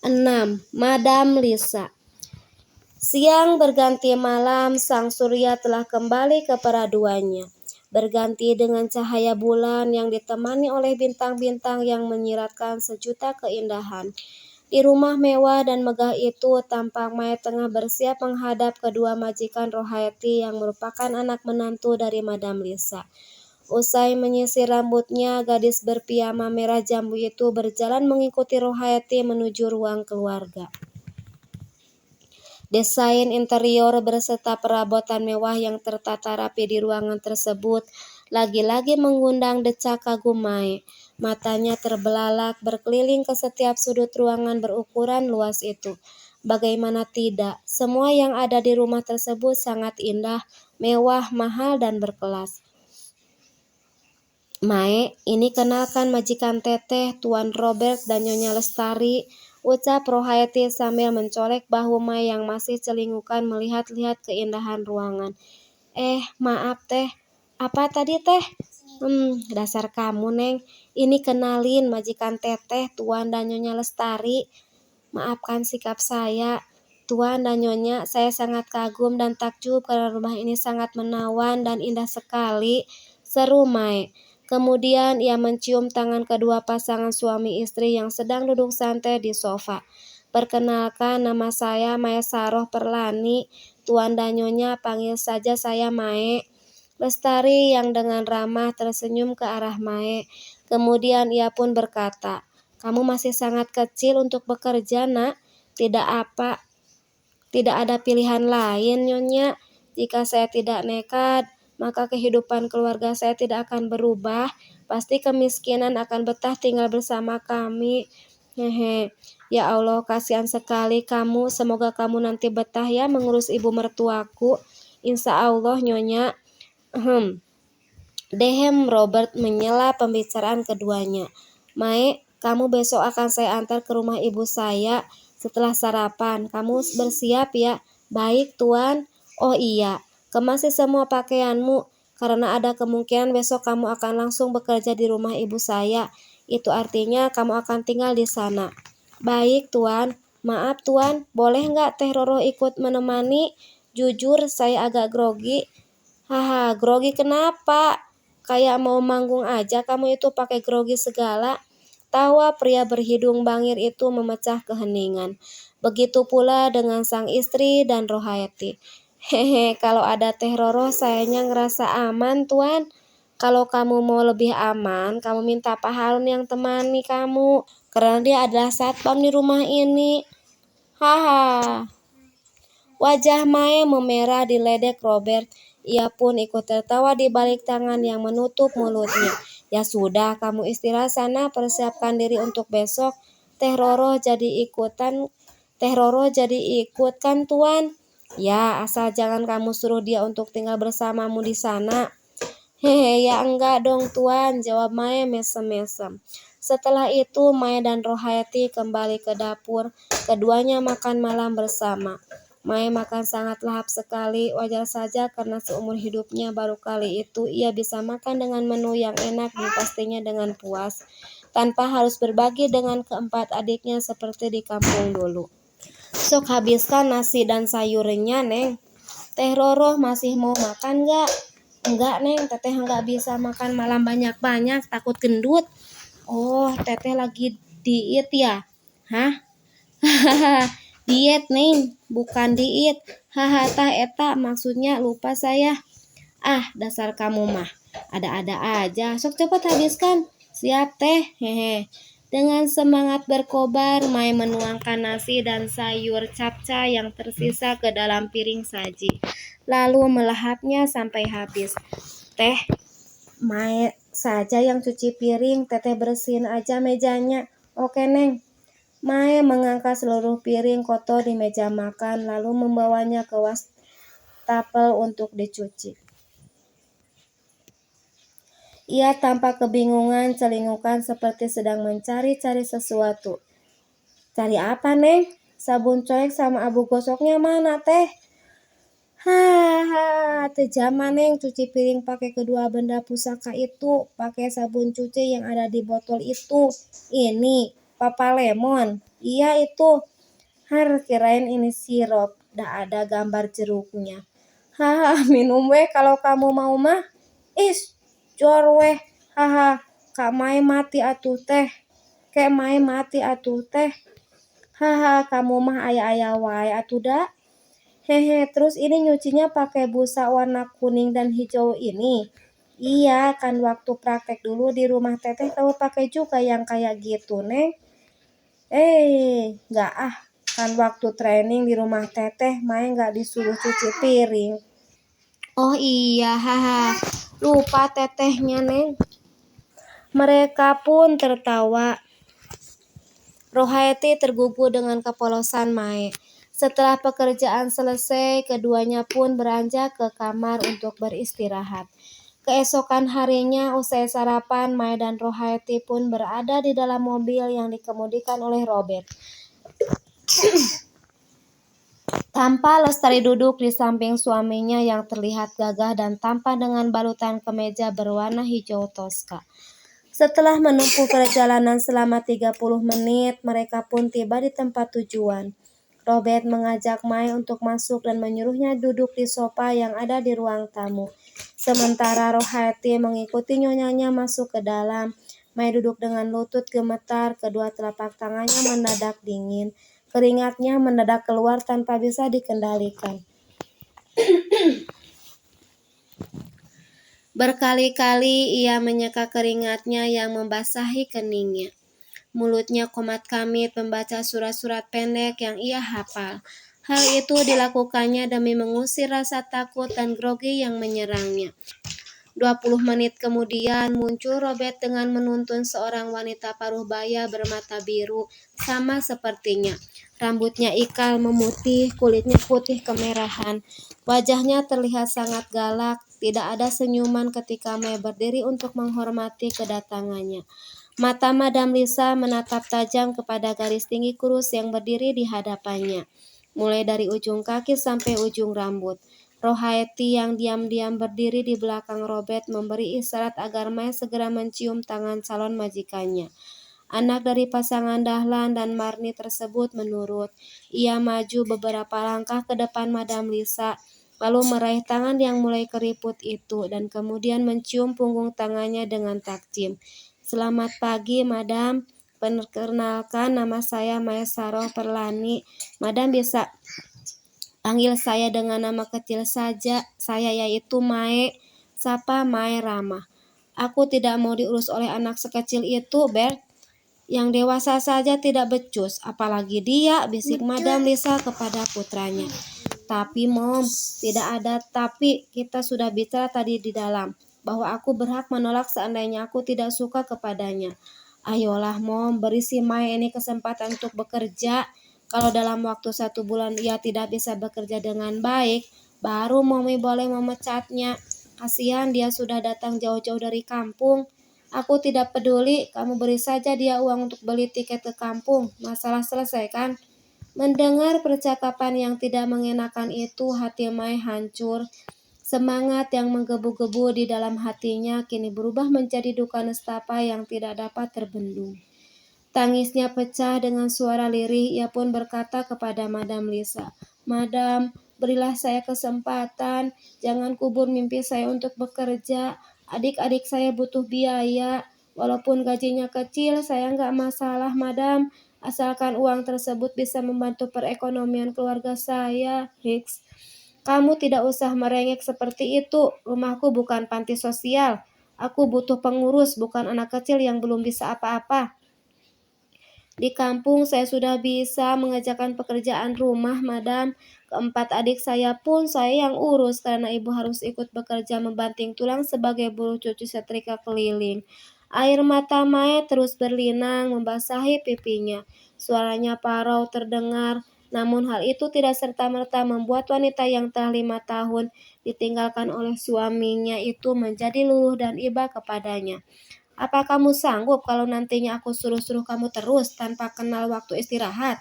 6. Madam Lisa. Siang berganti malam, sang surya telah kembali ke peraduannya, berganti dengan cahaya bulan yang ditemani oleh bintang-bintang yang menyiratkan sejuta keindahan. Di rumah mewah dan megah itu, tampak Mae tengah bersiap menghadap kedua majikan Rohayati yang merupakan anak menantu dari Madam Lisa. Usai menyisir rambutnya, gadis berpiyama merah jambu itu berjalan mengikuti Rohayati menuju ruang keluarga. Desain interior berserta perabotan mewah yang tertata rapi di ruangan tersebut lagi-lagi mengundang decak kagum Mae. Matanya terbelalak berkeliling ke setiap sudut ruangan berukuran luas itu. Bagaimana tidak, semua yang ada di rumah tersebut sangat indah, mewah, mahal, dan berkelas. Mae, ini kenalkan majikan Teteh, Tuan Robert dan Nyonya Lestari, ucap Rohayati sambil mencolek bahu Mae yang masih celingukan melihat-lihat keindahan ruangan. Maaf Teh, apa tadi Teh? Dasar kamu Neng, ini kenalin majikan Teteh, Tuan dan Nyonya Lestari. Maafkan sikap saya, Tuan dan Nyonya, saya sangat kagum dan takjub karena rumah ini sangat menawan dan indah sekali, seru Mae. Kemudian ia mencium tangan kedua pasangan suami istri yang sedang duduk santai di sofa. Perkenalkan, nama saya Mae Saroh Perlani, Tuan dan Nyonya panggil saja saya Mae. Lestari yang dengan ramah tersenyum ke arah Mae. Kemudian ia pun berkata, kamu masih sangat kecil untuk bekerja nak, tidak ada pilihan lain Nyonya. Jika saya tidak nekat, maka kehidupan keluarga saya tidak akan berubah. Pasti kemiskinan akan betah tinggal bersama kami. Hehe. Ya Allah, kasihan sekali kamu. Semoga kamu nanti betah ya mengurus ibu mertuaku. Insya Allah Nyonya. Dehem Robert menyela pembicaraan keduanya. Mae, kamu besok akan saya antar ke rumah ibu saya setelah sarapan. Kamu bersiap ya? Baik Tuan. Oh iya, kemasi semua pakaianmu, karena ada kemungkinan besok kamu akan langsung bekerja di rumah ibu saya. Itu artinya kamu akan tinggal di sana. Baik Tuan. Maaf Tuan, boleh nggak Teh Roro ikut menemani? Jujur saya agak grogi. Haha, grogi kenapa? Kayak mau manggung aja kamu itu pakai grogi segala. Tawa pria berhidung bangir itu memecah keheningan. Begitu pula dengan sang istri dan Rohayati. Hehe, kalau ada Teh Roro sayanya ngerasa aman Tuan. Kalau kamu mau lebih aman, kamu minta Pak Harun yang temani kamu. Karena dia adalah satpam di rumah ini. Haha. Wajah Mae memerah diledek Robert. Ia pun ikut tertawa di balik tangan yang menutup mulutnya. Ya sudah, kamu istirahat sana, persiapkan diri untuk besok. Teh Roro jadi ikut kan Tuan? Ya, asal jangan kamu suruh dia untuk tinggal bersamamu di sana. Hehe, ya enggak dong Tuan, jawab Mae mesem-mesem. Setelah itu Mae dan Rohayati kembali ke dapur. Keduanya makan malam bersama. Mae makan sangat lahap sekali, wajar saja karena seumur hidupnya baru kali itu ia bisa makan dengan menu yang enak dan pastinya dengan puas, tanpa harus berbagi dengan keempat adiknya seperti di kampung dulu. Sok habiskan nasi dan sayurnya Neng. Teh Roro masih mau makan gak? Enggak Neng, Teteh enggak bisa makan malam banyak-banyak, takut gendut. Oh, Teteh lagi diet ya? Hah? Diet Neng, bukan diet. Haha, tah eta maksudnya lupa saya. Dasar kamu mah, ada-ada aja. Sok cepat habiskan. Siap Teh, hehe. Dengan semangat berkobar, Mai menuangkan nasi dan sayur capca yang tersisa ke dalam piring saji, lalu melahapnya sampai habis. Teh, Mai saja yang cuci piring, Teteh bersihin aja mejanya. Oke Neng. Mai mengangkat seluruh piring kotor di meja makan, lalu membawanya ke wastafel untuk dicuci. Ia tampak kebingungan, celingukan seperti sedang mencari-cari sesuatu. Cari apa, Neng? Sabun colek sama abu gosoknya mana, Teh? Tejaman Neng, cuci piring pakai kedua benda pusaka itu, pakai sabun cuci yang ada di botol itu. Ini, Papa Lemon. Iya itu. Kirain ini sirup. Dah ada gambar jeruknya. Haha, minum weh kalau kamu mau mah. Is, jor weh. Haha, Kak Mai mati atuh teh. Kek Mai mati atuh teh. Haha, kamu mah ayah-ayah wae atuh dah. Hehe, terus ini nyucinya pakai busa warna kuning dan hijau ini. Iya, kan waktu praktek dulu di rumah teteh kamu pakai juga yang kayak gitu, Neng. Nggak ah. Kan waktu training di rumah teteh, main nggak disuruh cuci piring. Oh iya, haha. Lupa tetehnya, Neng. Mereka pun tertawa. Rohaiti tergugu dengan kepolosan Mae. Setelah pekerjaan selesai, keduanya pun beranjak ke kamar untuk beristirahat. Keesokan harinya, usai sarapan, Mae dan Rohaiti pun berada di dalam mobil yang dikemudikan oleh Robert. Tanpa Lestari duduk di samping suaminya yang terlihat gagah dan tampan dengan balutan kemeja berwarna hijau toska. Setelah menempuh perjalanan selama 30 menit, mereka pun tiba di tempat tujuan. Robert mengajak Mai untuk masuk dan menyuruhnya duduk di sofa yang ada di ruang tamu. Sementara Rohaiti mengikuti nyonyanya masuk ke dalam. Mai duduk dengan lutut gemetar, kedua telapak tangannya mendadak dingin. Keringatnya mendadak keluar tanpa bisa dikendalikan. Berkali-kali ia menyeka keringatnya yang membasahi keningnya. Mulutnya komat kamit membaca surat-surat pendek yang ia hafal. Hal itu dilakukannya demi mengusir rasa takut dan grogi yang menyerangnya. 20 menit kemudian muncul Robert dengan menuntun seorang wanita paruh baya bermata biru, sama sepertinya. Rambutnya ikal memutih, kulitnya putih kemerahan. Wajahnya terlihat sangat galak, tidak ada senyuman ketika Mae berdiri untuk menghormati kedatangannya. Mata Madam Lisa menatap tajam kepada garis tinggi kurus yang berdiri di hadapannya, mulai dari ujung kaki sampai ujung rambut. Rohaiti yang diam-diam berdiri di belakang Robert memberi isyarat agar Mae segera mencium tangan calon majikannya. Anak dari pasangan Dahlan dan Marni tersebut menurut. Ia maju beberapa langkah ke depan Madam Lisa, lalu meraih tangan yang mulai keriput itu dan kemudian mencium punggung tangannya dengan takjim. Selamat pagi, Madam. Perkenalkan, nama saya Mae Saroh Perlani. Madam bisa panggil saya dengan nama kecil saja. Saya yaitu Mae, sapa Mae Rama. Aku tidak mau diurus oleh anak sekecil itu, Bert. Yang dewasa saja tidak becus, apalagi dia, bisik Madam Lisa kepada putranya. Tapi Mom, tidak ada tapi, kita sudah bicara tadi di dalam, bahwa aku berhak menolak seandainya aku tidak suka kepadanya. Ayolah Mom, beri si Mae ini kesempatan untuk bekerja. Kalau dalam waktu 1 bulan ia tidak bisa bekerja dengan baik, baru Mommy boleh memecatnya. Kasihan dia sudah datang jauh-jauh dari kampung. Aku tidak peduli, kamu beri saja dia uang untuk beli tiket ke kampung. Masalah selesai kan? Mendengar percakapan yang tidak mengenakan itu, hati Mai hancur. Semangat yang menggebu-gebu di dalam hatinya kini berubah menjadi duka nestapa yang tidak dapat terbendung. Tangisnya pecah dengan suara lirih, ia pun berkata kepada Madam Lisa, Madam, berilah saya kesempatan, jangan kubur mimpi saya untuk bekerja. Adik-adik saya butuh biaya, walaupun gajinya kecil, saya nggak masalah, Madam. Asalkan uang tersebut bisa membantu perekonomian keluarga saya, Hicks. Kamu tidak usah merengek seperti itu, rumahku bukan panti sosial. Aku butuh pengurus, bukan anak kecil yang belum bisa apa-apa. Di kampung saya sudah bisa mengerjakan pekerjaan rumah, Madam. Keempat adik saya pun saya yang urus karena ibu harus ikut bekerja membanting tulang sebagai buruh cuci setrika keliling. Air mata Mae terus berlinang membasahi pipinya. Suaranya parau terdengar, namun hal itu tidak serta-merta membuat wanita yang telah 5 tahun ditinggalkan oleh suaminya itu menjadi luluh dan iba kepadanya. Apa kamu sanggup kalau nantinya aku suruh-suruh kamu terus tanpa kenal waktu istirahat?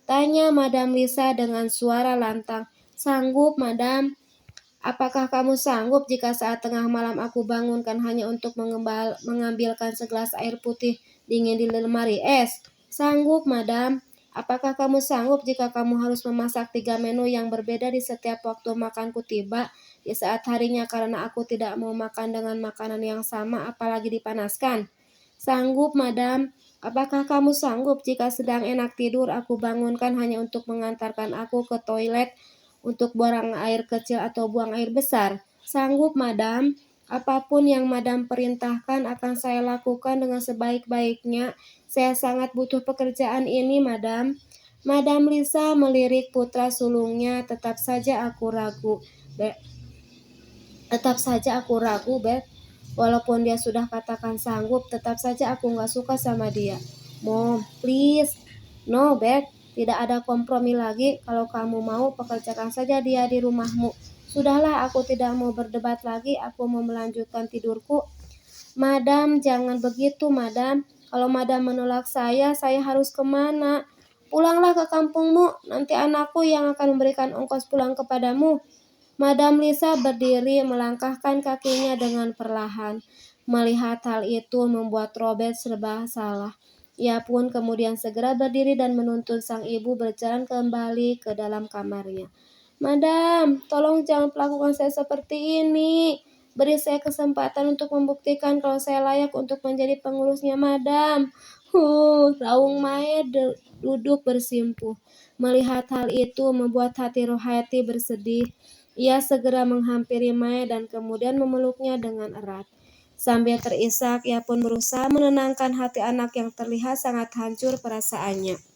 Tanya Madam Lisa dengan suara lantang. Sanggup, Madam. Apakah kamu sanggup jika saat tengah malam aku bangunkan hanya untuk mengambilkan segelas air putih dingin di lemari es? Sanggup, Madam. Apakah kamu sanggup jika kamu harus memasak 3 menu yang berbeda di setiap waktu makanku tiba di saat harinya karena aku tidak mau makan dengan makanan yang sama apalagi dipanaskan? Sanggup, Madam. Apakah kamu sanggup jika sedang enak tidur aku bangunkan hanya untuk mengantarkan aku ke toilet untuk buang air kecil atau buang air besar? Sanggup, Madam. Apapun yang Madam perintahkan akan saya lakukan dengan sebaik-baiknya. Saya sangat butuh pekerjaan ini, Madam. Madam Lisa melirik putra sulungnya. Tetap saja aku ragu, Beth. Walaupun dia sudah katakan sanggup, tetap saja aku nggak suka sama dia. Mom, please. No, Beth. Tidak ada kompromi lagi. Kalau kamu mau, pekerjakan saja dia di rumahmu. Sudahlah, aku tidak mau berdebat lagi. Aku mau melanjutkan tidurku. Madam, jangan begitu, Madam. Kalau Madam menolak saya harus kemana? Pulanglah ke kampungmu, nanti anakku yang akan memberikan ongkos pulang kepadamu. Madam Lisa berdiri melangkahkan kakinya dengan perlahan. Melihat hal itu membuat Robert serba salah. Ia pun kemudian segera berdiri dan menuntun sang ibu berjalan kembali ke dalam kamarnya. Madam, tolong jangan perlakukan saya seperti ini. Beri saya kesempatan untuk membuktikan kalau saya layak untuk menjadi pengurusnya, Madam. Raung Mae duduk bersimpuh. Melihat hal itu membuat hati Rohayati bersedih. Ia segera menghampiri Mae dan kemudian memeluknya dengan erat. Sambil terisak, ia pun berusaha menenangkan hati anak yang terlihat sangat hancur perasaannya.